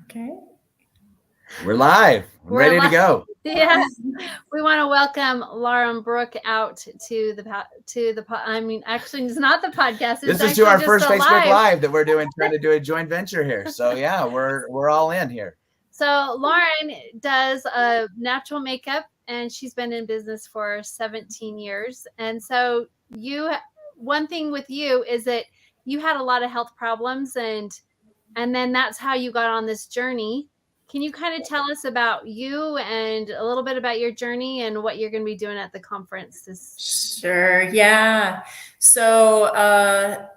Okay. We're live. I'm ready to go. Yeah, we want to welcome Laura and Brooke out to I mean, actually, it's not the podcast. This is to our first Facebook Live that we're doing, trying to do a joint venture here. So yeah, we're all in here. So Lauren does natural makeup, and she's been in business for 17 years. And so one thing with you is that you had a lot of health problems, and then that's how you got on this journey. Can you kind of tell us about you and a little bit about your journey and what you're going to be doing at the conference? Sure. Yeah. So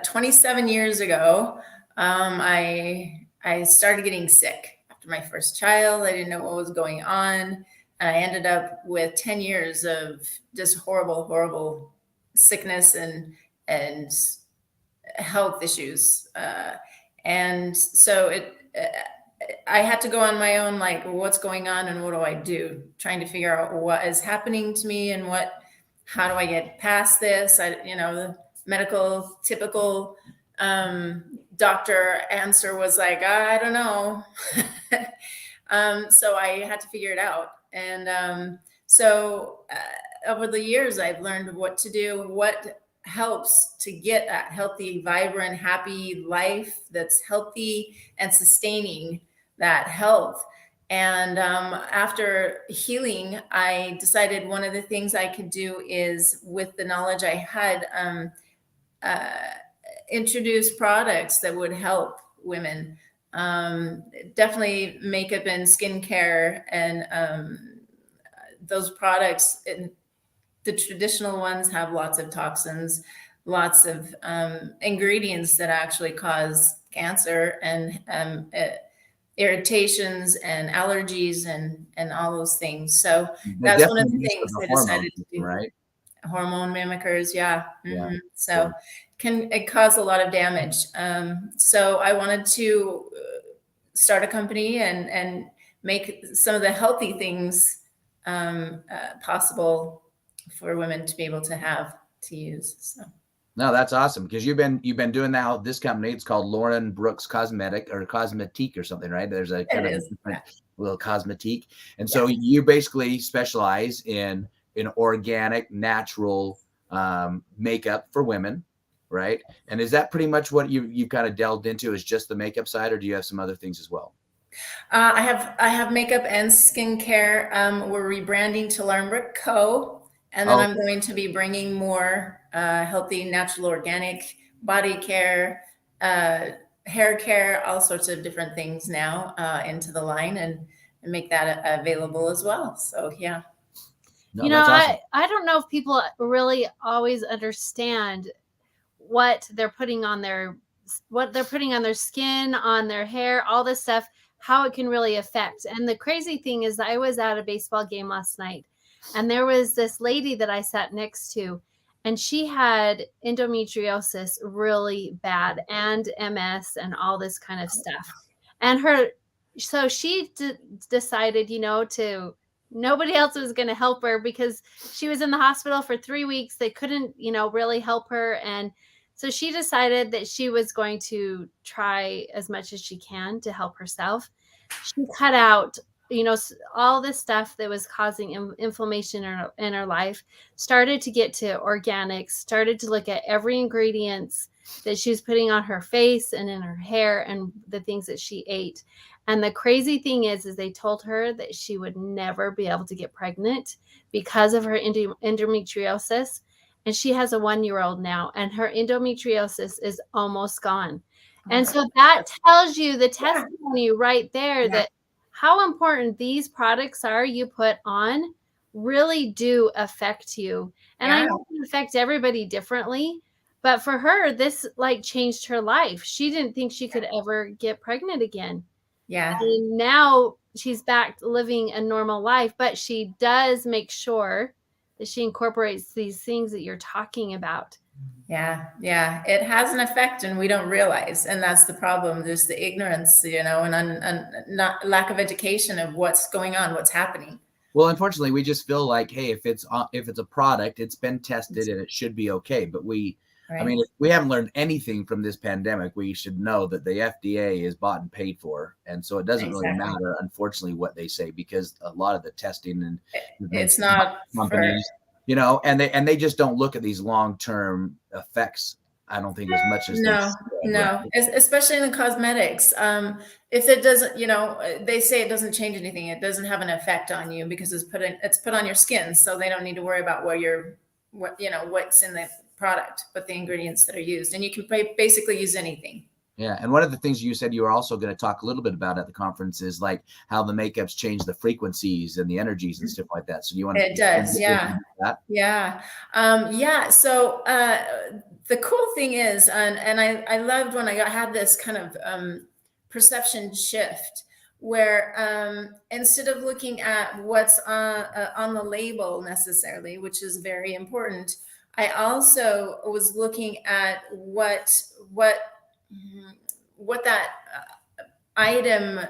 27 years ago, I started getting sick after my first child. I didn't know what was going on. And I ended up with 10 years of just horrible sickness and health issues. And so I had to go on my own, like, what's going on and what do I do? Trying to figure out what is happening to me and how do I get past this? The medical typical doctor answer was like, I don't know. So I had to figure it out. And over the years, I've learned what to do, what helps to get a healthy, vibrant, happy life that's healthy and sustaining that health. And after healing, I decided one of the things I could do is, with the knowledge I had, introduce products that would help women. Definitely makeup and skincare, and those products, the traditional ones, have lots of toxins, lots of ingredients that actually cause cancer and irritations and allergies and all those things. So that's one of the things I decided to do. Right? Hormone mimickers, yeah. Mm-hmm. Yeah. So it cause a lot of damage. So I wanted to start a company and make some of the healthy things possible for women to be able to use. So. No, that's awesome, because you've been doing now this company. It's called Lauren Brooks Cosmetic or Cosmetique or something, right? There's a kind of a different little Cosmetique. And so you basically specialize in organic, natural makeup for women, right? And is that pretty much what you kind of delved into, is just the makeup side, or do you have some other things as well? I have makeup and skincare. We're rebranding to Lauren Brooke Co. And then I'm going to be bringing more healthy, natural, organic body care, hair care, all sorts of different things now into the line, and make that available as well. So, yeah. No, awesome. I don't know if people really always understand what they're putting on their skin, on their hair, all this stuff, how it can really affect. And the crazy thing is, I was at a baseball game last night, and there was this lady that I sat next to, and she had endometriosis really bad, and MS and all this kind of stuff. And so she decided, nobody else was going to help her because she was in the hospital for 3 weeks. They couldn't, really help her. And so she decided that she was going to try as much as she can to help herself. She cut out all this stuff that was causing inflammation in her life, started to get to organics, started to look at every ingredients that she was putting on her face and in her hair and the things that she ate. And the crazy thing is they told her that she would never be able to get pregnant because of her endometriosis. And she has a 1-year-old now, and her endometriosis is almost gone. And so that tells you the testimony right there that how important these products are you put on really do affect you. And I know it affects everybody differently, but for her, this changed her life. She didn't think she could ever get pregnant again. Yeah. And now she's back living a normal life, but she does make sure that she incorporates these things that you're talking about. Yeah. It has an effect, and we don't realize. And that's the problem. There's the ignorance, and not lack of education of what's going on, what's happening. Well, unfortunately, we just feel like, hey, if it's a product, it's been tested and it should be okay. But we Right. I mean, if we haven't learned anything from this pandemic, we should know that the FDA is bought and paid for. And so it doesn't really matter, unfortunately, what they say, because a lot of the testing and it's not companies, you know, and they just don't look at these long-term effects, I don't think, as much as no, especially in the cosmetics. If it doesn't, you know, they say it doesn't change anything. It doesn't have an effect on you because it's put on your skin. So they don't need to worry about what's in the product, but the ingredients that are used, and you can basically use anything. Yeah. And one of the things you said you were also going to talk a little bit about at the conference is like how the makeups change the frequencies and the energies and stuff like that. So you want It does. Yeah. Yeah. So the cool thing is, and I loved when I had this kind of perception shift where instead of looking at what's on the label necessarily, which is very important, I also was looking at what that item,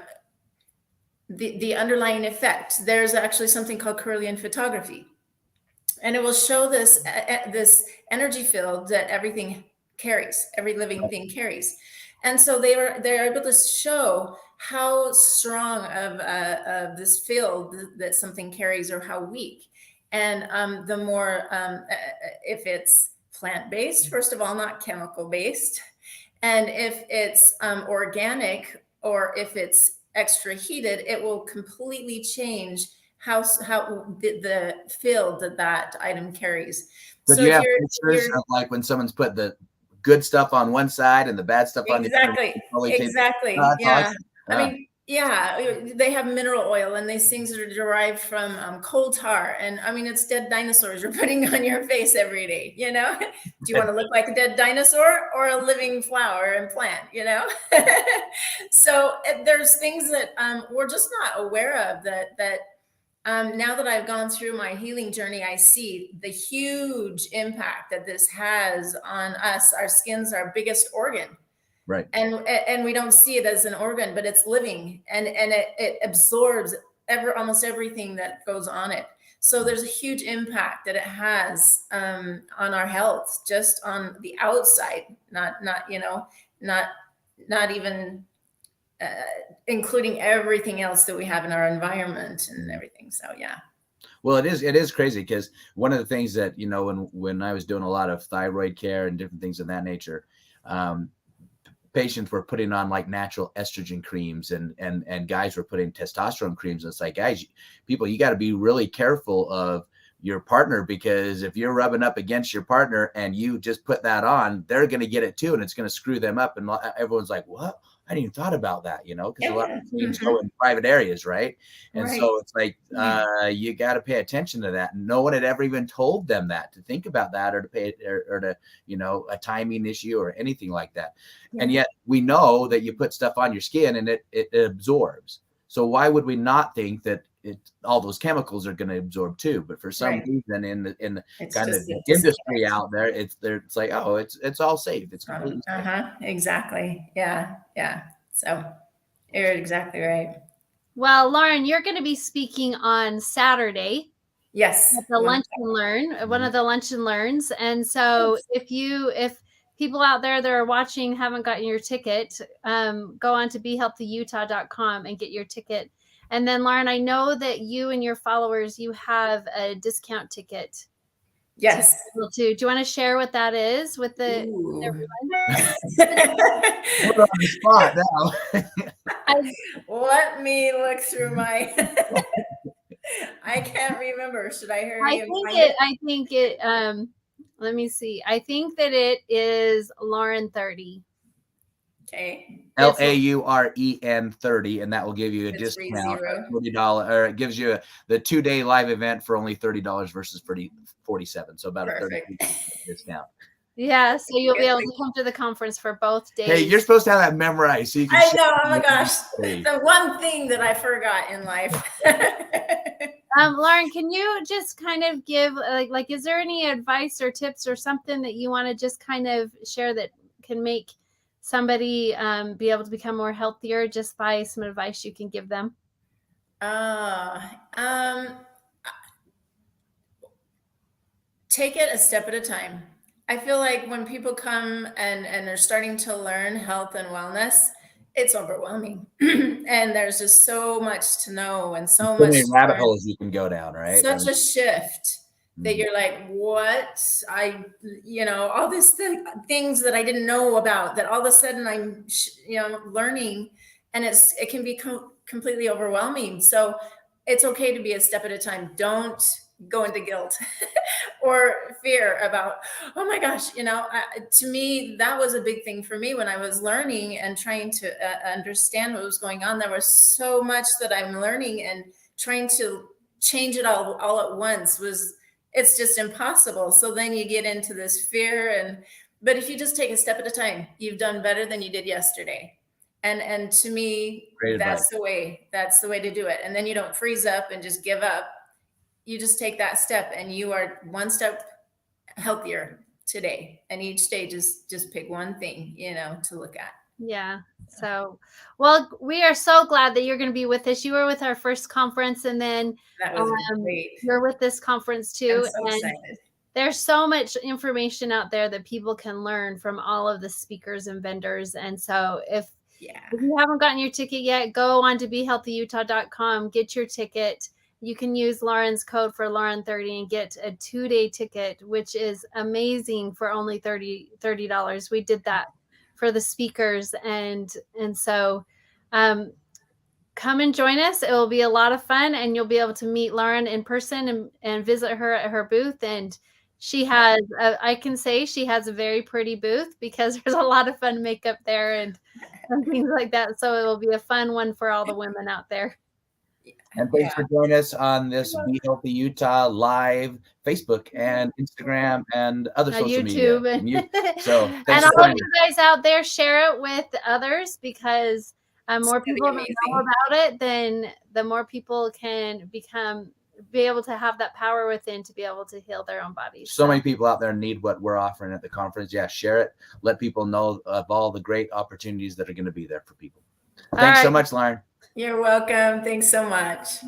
the underlying effect. There's actually something called Kirlian photography, and it will show this energy field that everything carries, every living thing carries. And so they're able to show how strong of this field that something carries, or how weak. And the more, if it's plant-based, first of all, not chemical-based, and if it's organic, or if it's extra heated, it will completely change how the field that item carries. So you have pictures of like when someone's put the good stuff on one side and the bad stuff on the other. Exactly. Yeah. Awesome. I mean, yeah, they have mineral oil, and these things are derived from coal tar. And I mean, it's dead dinosaurs you're putting on your face every day, you know? Do you want to look like a dead dinosaur or a living flower and plant, you know? So there's things that we're just not aware of that now that I've gone through my healing journey, I see the huge impact that this has on us. Our skin's our biggest organ. Right. And we don't see it as an organ, but it's living, and it absorbs almost everything that goes on it. So there's a huge impact that it has on our health, just on the outside, not even including everything else that we have in our environment and everything. So yeah. Well, it is crazy, because one of the things that, you know, when I was doing a lot of thyroid care and different things of that nature, patients were putting on like natural estrogen creams, and guys were putting testosterone creams. And it's like, guys, people, you got to be really careful of your partner, because if you're rubbing up against your partner and you just put that on, they're going to get it too, and it's going to screw them up. And everyone's like, what? I didn't even thought about that, you know, because a lot of things go in private areas, right? And so it's like, you got to pay attention to that. No one had ever even told them that, to think about that, or to pay, or to, you know, a timing issue or anything like that. And yet we know that you put stuff on your skin and it absorbs. So why would we not think that all those chemicals are going to absorb too? But for some reason in the kind of industry out there, it's like, oh, it's all safe. It's completely safe. Exactly. Yeah. So you're exactly right. Well, Lauren, you're going to be speaking on Saturday. Yes. At the Lunch and Learn, one of the Lunch and Learns. And so if people out there that are watching haven't gotten your ticket, go on to BeHealthyUtah.com and get your ticket. And then, Lauren, I know that you and your followers, you have a discount ticket. Yes. Do you want to share what that is with everyone? We're on the spot now. Let me look through my. I can't remember. Should I hear? I think it. Let me see. I think that it is Lauren 30. Okay. LAUREN 30, and that will give you a discount of $40, or it gives you the 2-day live event for only $30 versus $47. So about a 30% discount. Yeah, so you'll be able to come to the conference for both days. Hey, you're supposed to have that memorized, so you can. I know. Oh my gosh, the one thing that I forgot in life. Lauren, can you just kind of give like, is there any advice or tips or something that you want to just kind of share that can make somebody be able to become more healthier, just by some advice you can give them? Take it a step at a time. I feel like when people come and are starting to learn health and wellness, it's overwhelming. And there's just so much to know and so much many to rabbit learn. holes you can go down, right? Such a shift that Mhm. you're like, what? All these things that I didn't know about that all of a sudden I'm, learning, and it can be completely overwhelming. So it's okay to be a step at a time. Don't go into guilt or fear about, oh my gosh, to me, that was a big thing for me when I was learning and trying to understand what was going on. There was so much that I'm learning, and trying to change it all at once it's just impossible. So then you get into this fear, but if you just take a step at a time, you've done better than you did yesterday. And to me, Great advice. that's the way to do it. And then you don't freeze up and just give up. You just take that step, and you are one step healthier today. And each day, just pick one thing, to look at. Yeah. So, well, we are so glad that you're going to be with us. You were with our first conference, and then That was great. you're with this conference too. I'm so excited. There's so much information out there that people can learn from all of the speakers and vendors. And so if you haven't gotten your ticket yet, go on to BeHealthyUtah.com, get your ticket. You can use Lauren's code for Lauren30 and get a 2-day ticket, which is amazing for only $30. We did that for the speakers. And so come and join us. It will be a lot of fun, and you'll be able to meet Lauren in person and visit her at her booth. And she has, I can say she has a very pretty booth, because there's a lot of fun makeup there and things like that. So it will be a fun one for all the women out there. And thanks for joining us on this Be Healthy Utah live Facebook and Instagram and other social YouTube. media. So and all of you guys out there, share it with others, because more people know about it, then the more people can be able to have that power within to be able to heal their own bodies. So many people out there need what we're offering at the conference. Yeah, share it. Let people know of all the great opportunities that are going to be there for people. Thanks so much, Lauren. You're welcome. Thanks so much.